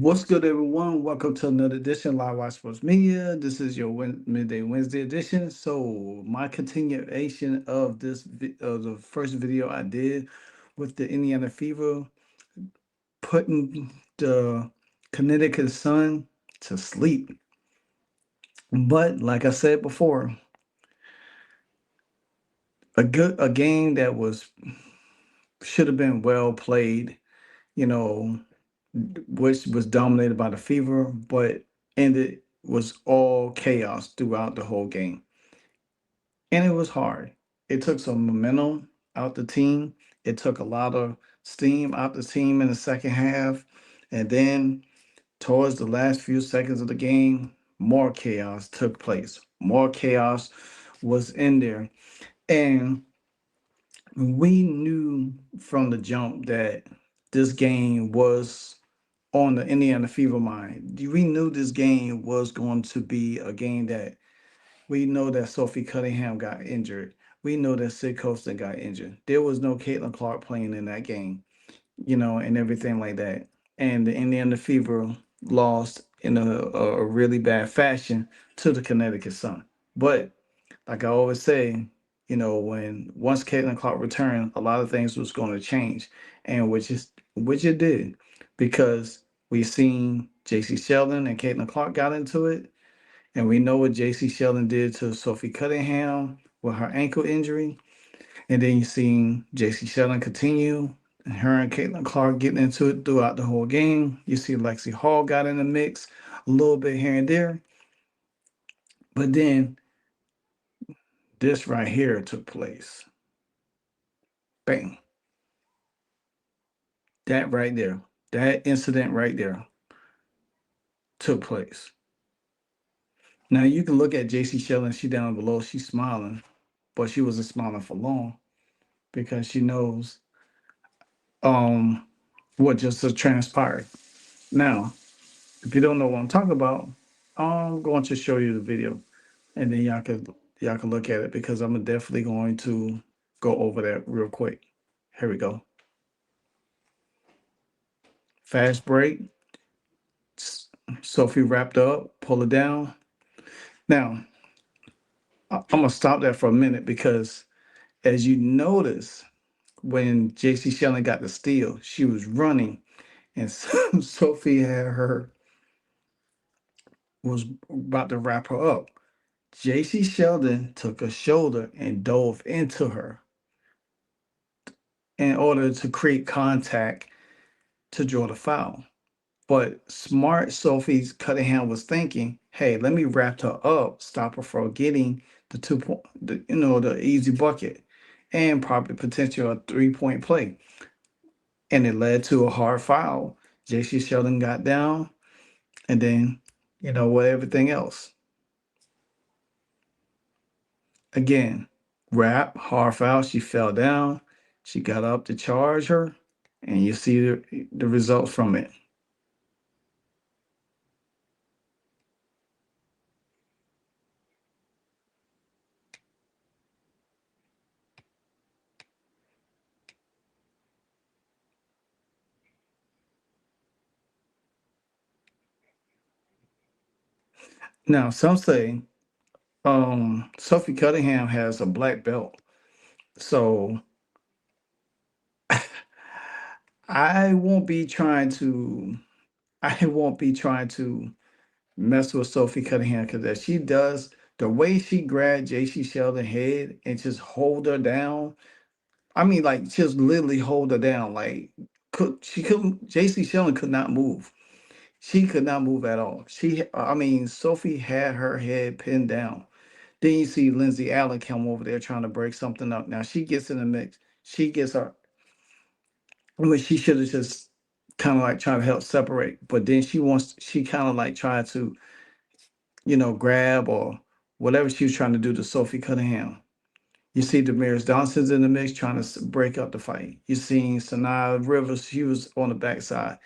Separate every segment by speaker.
Speaker 1: What's good, everyone? Welcome to another edition of Live Watch Sports Media. This is your midday Wednesday edition. So, my continuation of of the first video I did with the Indiana Fever, putting the Connecticut Sun to sleep. But like I said before, a game that was should have been well played. You know, which was dominated by the Fever, but ended was all chaos throughout the whole game. And it was hard. It took some momentum out the team. It took a lot of steam out the team in the second half. And then towards the last few seconds of the game, more chaos took place. More chaos was in there. And we knew from the jump that this game was on the Indiana Fever mind. We knew this game was going to be a game that we know that Sophie Cunningham got injured. We know that Sid Colston got injured. There was no Caitlin Clark playing in that game, and everything like that. And the Indiana Fever lost in a really bad fashion to the Connecticut Sun. But like I always say, when once Caitlin Clark returned, a lot of things was going to change, and which it did, because we seen Jacy Sheldon and Caitlin Clark got into it, and we know what Jacy Sheldon did to Sophie Cunningham with her ankle injury, and then you seen Jacy Sheldon continue. And her and Caitlin Clark getting into it throughout the whole game. You see Lexi Hall got in the mix a little bit here and there. But then this right here took place. Bang. That right there, that incident right there took place. Now you can look at Jacy Sheldon, she down below, she's smiling, but she wasn't smiling for long because she knows um what just transpired. Now, if you don't know what I'm talking about, I'm going to show you the video and then y'all can look at it because I'm definitely going to go over that real quick. Here we go. Fast break. Sophie wrapped up, pull it down. Now, I'm gonna stop there for a minute because as you notice, when JC Sheldon got the steal, she was running, and Sophie had her was about to wrap her up. JC Sheldon took a shoulder and dove into her in order to create contact to draw the foul. But smart Sophie Cunningham was thinking, "Hey, let me wrap her up, stop her from getting the 2 point, the easy bucket, and probably potential a 3 point play." And it led to a hard foul. JC Sheldon got down, and then with everything else. Again, wrap, hard foul. She fell down. She got up to charge her, and you see the results from it. Now, some say Sophie Cunningham has a black belt. So I won't be trying to I won't be trying to mess with Sophie Cunningham because if she does the way she grabbed JC Sheldon head and just hold her down. I mean, like just literally hold her down. Like she couldn't JC Sheldon could not move. She could not move at all. I mean, Sophie had her head pinned down. Then you see Lindsay Allen come over there trying to break something up. Now she gets in the mix. She gets her. I mean, she should have just kind of like trying to help separate, but then she kind of like tried to, grab or whatever she was trying to do to Sophie Cunningham. You see Damaris Johnson's in the mix trying to break up the fight. You seen Sanaa Rivers, she was on the backside.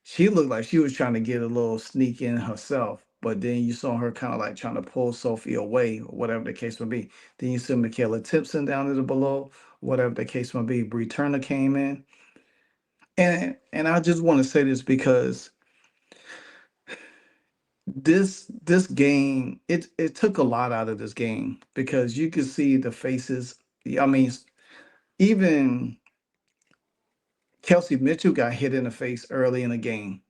Speaker 1: She looked like she was trying to get a little sneak in herself, but then you saw her kind of like trying to pull Sophie away, or whatever the case may be. Then you see Michaela Tipson down at the below, whatever the case may be. Bree Turner came in. And I just want to say this because this game, it took a lot out of this game because you could see the faces. I mean, even Kelsey Mitchell got hit in the face early in the game.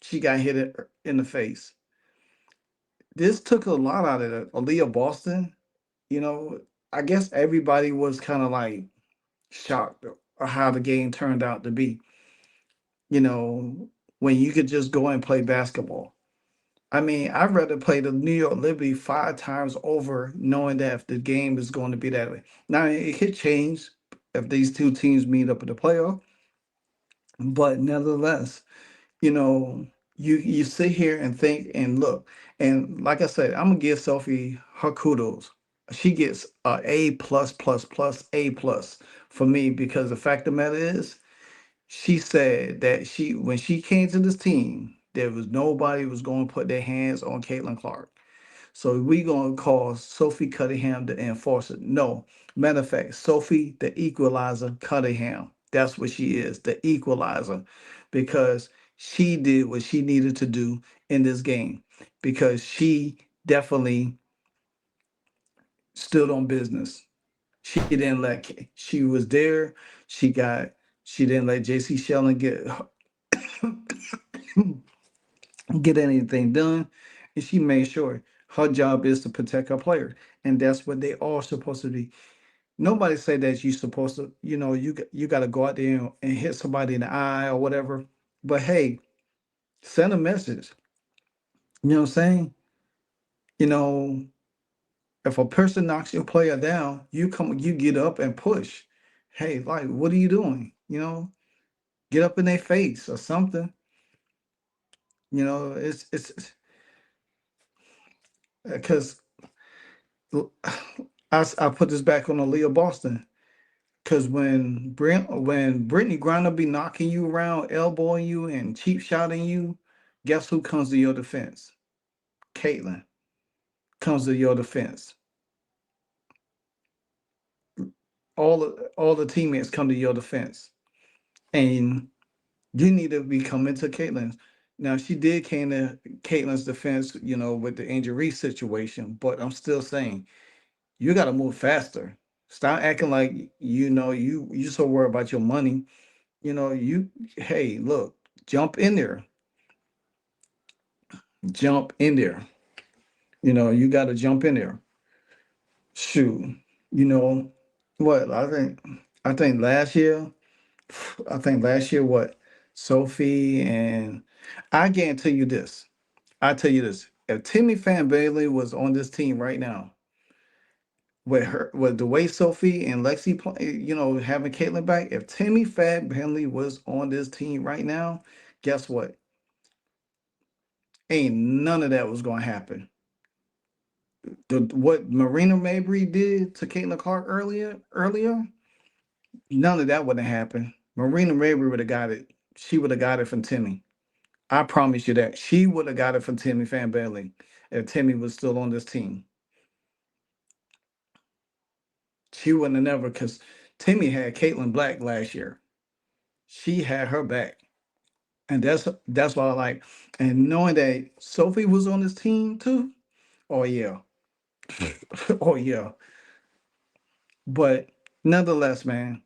Speaker 1: She got hit in the face. This took a lot out of it. Aaliyah Boston, you know, I guess everybody was kind of like shocked at how the game turned out to be. You know, when you could just go and play basketball. I mean, I'd rather play the New York Liberty 5 times over, knowing that if the game is going to be that way. Now it could change if these two teams meet up in the playoff, but nevertheless, you know, you sit here and think and look, and like I said, I'm gonna give Sophie her kudos. She gets A plus plus plus A plus for me because the fact of the matter is, she said that she when she came to this team, there was nobody was going to put their hands on Caitlin Clark. So we gonna call Sophie Cunningham the enforcer. No, matter of fact, Sophie the equalizer Cunningham. That's what she is, the equalizer, because she did what she needed to do in this game. Because she definitely stood on business. She didn't let she was there. She got she didn't let Jacy Sheldon get anything done, and she made sure her job is to protect her player, and that's what they all supposed to be. Nobody say that you supposed to, you got to go out there and hit somebody in the eye or whatever. But hey, send a message. You know what I'm saying? You know, if a person knocks your player down, you get up and push. Hey, like, what are you doing? Get up in their face or something. It's because I put this back on Aaliyah Boston. Cause when Brittany Griner be knocking you around, elbowing you, and cheap shotting you, guess who comes to your defense? Caitlin comes to your defense. All the teammates come to your defense, and you need to be coming to Caitlin's. Now she did came to Caitlin's defense, with the injury situation, but I'm still saying you got to move faster. Stop acting like you so worried about your money. You hey, look, jump in there. Jump in there. You got to jump in there. Shoot. You know what? I think last year, what? Sophie and I guarantee you this. I tell you this. If Timmy Fan Bailey was on this team right now, with the way Sophie and Lexi play, having Caitlin back, if Timmy Fan Bailey was on this team right now, guess what? Ain't none of that was gonna happen. What Marina Mabry did to Caitlin Clark earlier, none of that would have happened. Marina Mabry would have got it. She would have got it from Timmy. I promise you that. She would have got it from Timmy Fan Bailey if Timmy was still on this team. She wouldn't have never because Timmy had Caitlin Black last year. She had her back. And that's why I like. And knowing that Sophie was on this team too, oh yeah. Oh yeah. But nonetheless, man,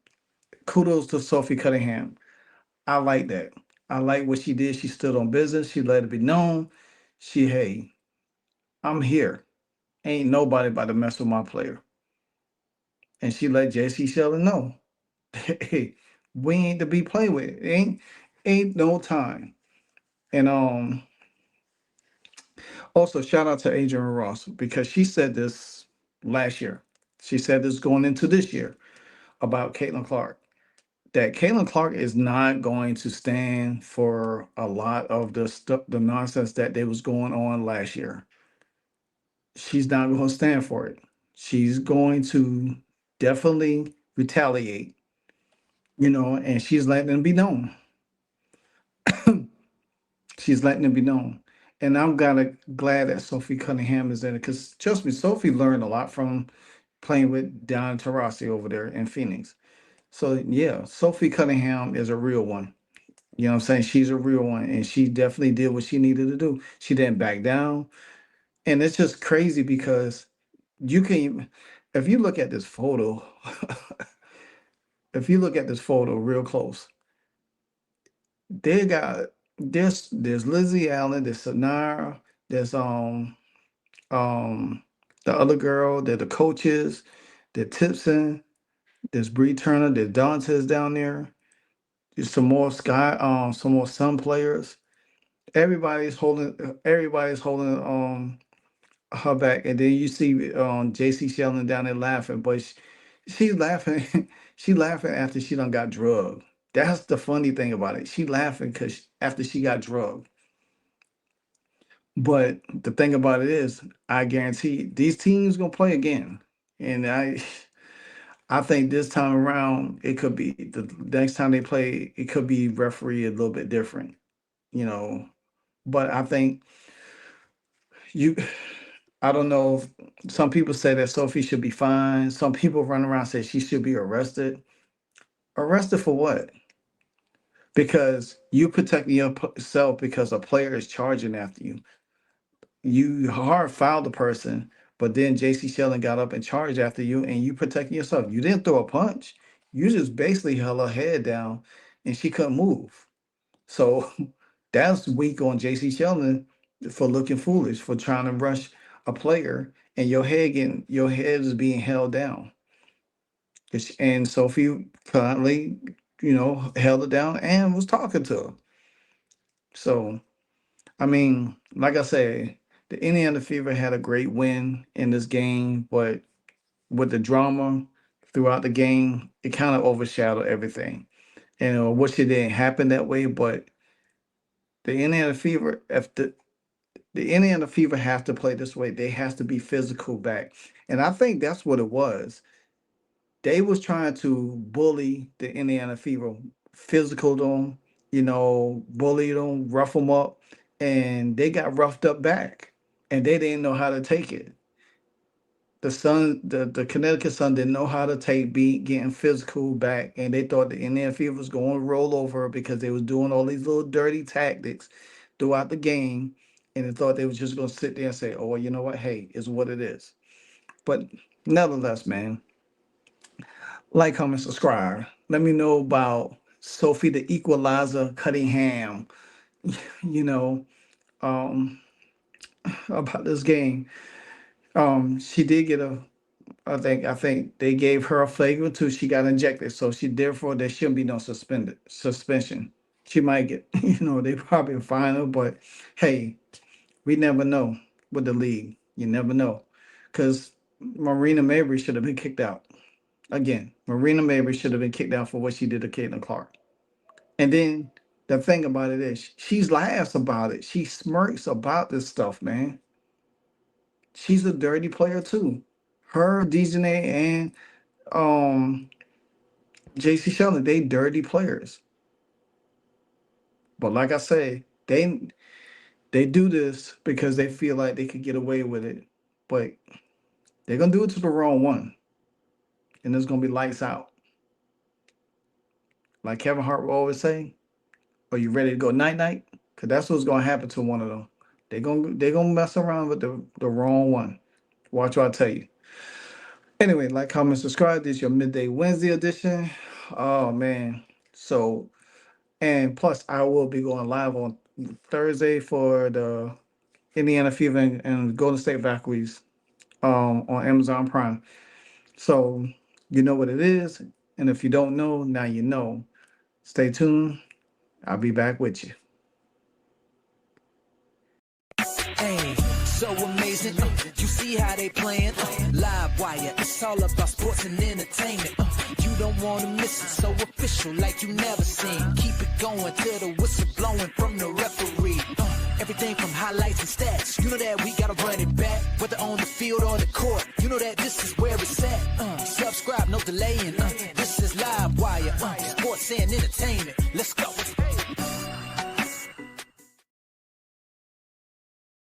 Speaker 1: kudos to Sophie Cunningham. I like that. I like what she did. She stood on business. She let it be known. Hey, I'm here. Ain't nobody about to mess with my player. And she let Jacy Sheldon know, hey, we ain't to be played with. Ain't no time. And also shout out to Adrian Ross because she said this last year. She said this going into this year about Caitlin Clark. That Caitlin Clark is not going to stand for a lot of the stuff, the nonsense that they was going on last year. She's not going to stand for it. She's going to definitely retaliate, and she's letting it be known. She's letting it be known. And I'm glad that Sophie Cunningham is in it because trust me, Sophie learned a lot from playing with Don Taurasi over there in Phoenix. So yeah, Sophie Cunningham is a real one. You know what I'm saying? She's a real one, and she definitely did what she needed to do. She didn't back down. And it's just crazy because you can even, if you look at this photo, if you look at this photo real close, they got there's Lizzie Allen, there's Sanara, there's um the other girl, there's the coaches, there's Tipson, there's Bree Turner, there's Dantes down there. There's some more Sun players. Everybody's holding her back, and then you see Jacy Sheldon down there laughing, but she's laughing, she laughing after she done got drugged. That's the funny thing about it. She laughing because after she got drugged. But the thing about it is, I guarantee these teams gonna play again, and I think this time around it could be the next time they play, it could be referee a little bit different, you know. But I think you I don't know if some people say that Sophie should be fined. Some people run around and say she should be arrested. Arrested for what? Because you protecting yourself because a player is charging after you. You hard fouled the person, but then JC Sheldon got up and charged after you, and you protecting yourself. You didn't throw a punch. You just basically held her head down, and she couldn't move. So that's weak on JC Sheldon for looking foolish, for trying to rush a player, and your head is being held down. And Sophie kindly, held it down and was talking to her. So I mean, like I say, the Indiana Fever had a great win in this game, but with the drama throughout the game, it kind of overshadowed everything. And I wish it didn't happen that way, but the Indiana Fever, if the Indiana Fever have to play this way, they has to be physical back. And I think that's what it was. They was trying to bully the Indiana Fever, physical them, bully them, rough them up, and they got roughed up back, and they didn't know how to take it. The Connecticut Sun didn't know how to take beat getting physical back, and they thought the Indiana Fever was going to roll over because they was doing all these little dirty tactics throughout the game, and they thought they was just going to sit there and say, "Oh, well, you know what? Hey, it's what it is." But nevertheless, man, like, comment, subscribe. Let me know about Sophie the Equalizer Cunningham, you know, um, about this game. She did get I think they gave her a flagrant too. She got injected, so therefore there shouldn't be no suspension. She might get, they probably fine her, but hey, we never know with the league. You never know, because Marina Mabry should have been kicked out. Again, Marina Mabry should have been kicked out for what she did to Caitlin Clark. And then the thing about it is, she laughs about it. She smirks about this stuff, man. She's a dirty player too. Her, Dejanay, and um JC Sheldon, they dirty players. But like I say, they do this because they feel like they could get away with it. But they're gonna do it to the wrong one. And it's gonna be lights out. Like Kevin Hart will always say, are you ready to go night night? Because that's what's gonna happen to one of them. They're gonna mess around with the wrong one. Watch what I tell you. Anyway, like, comment, subscribe. This is your midday Wednesday edition. Oh man. So, and plus I will be going live on Thursday for the Indiana Fever and Golden State Valkyries on Amazon Prime. So you know what it is. And if you don't know, now you know. Stay tuned. I'll be back with you.
Speaker 2: Hey, so amazing. You see how they playing? Live wire. It's all about sports and entertainment. You don't want to miss it. So official, like you never seen. Keep it going till the whistle blowing from the referee. Everything from highlights and stats. You know that we gotta run it back. Whether on the field or the court. You know that this is where it's at. Subscribe, no delaying.